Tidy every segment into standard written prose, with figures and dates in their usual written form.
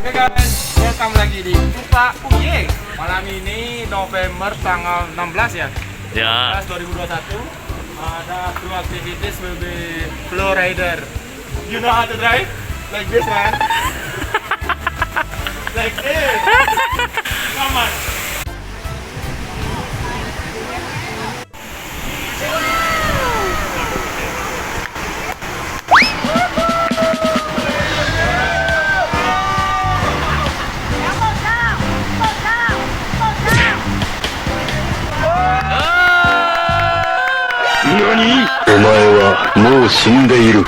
Oke guys, welcome lagi di UpaUye. Malam ini November tanggal 16 ya. Ya. 2021. Ada two activities will be flow rider. You know how to drive? Like this man. Like this. Come on. NANI?お前はもう死んでいる。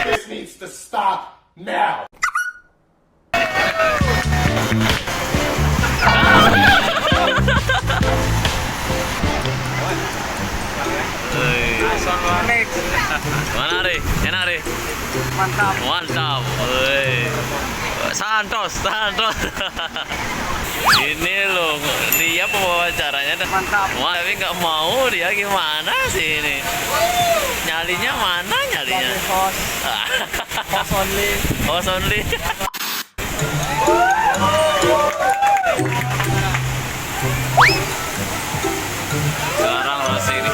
This needs to stop now. Mana Re? Enak Re? Mantap. Mantap. Santos, santos. Ini loh, dia pewawancaranya Mantap. wah, tapi nggak mau dia, gimana sih ini? Nyalinya mana nyalinya? Host only. Host only. Sekarang masih ini.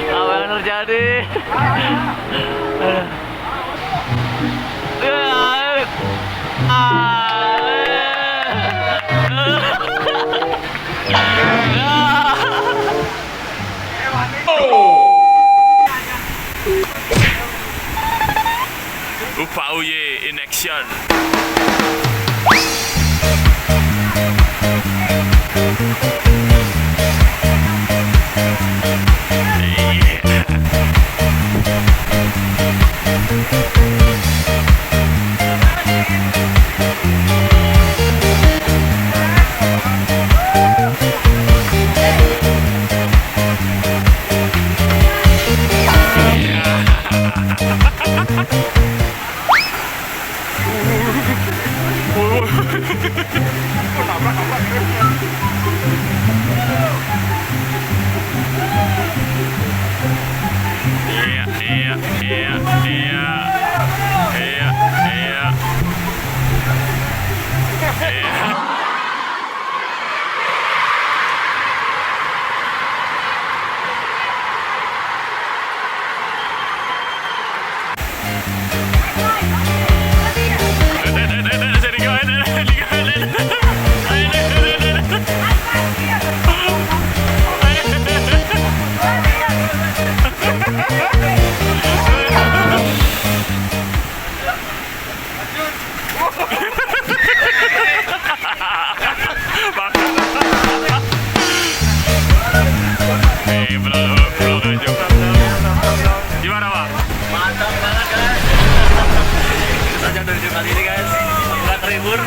Apa yang terjadi? UpaUye in action. Gimana Pak? Mantap banget guys. Itu saja dari kali ini guys. Nggak terhibur.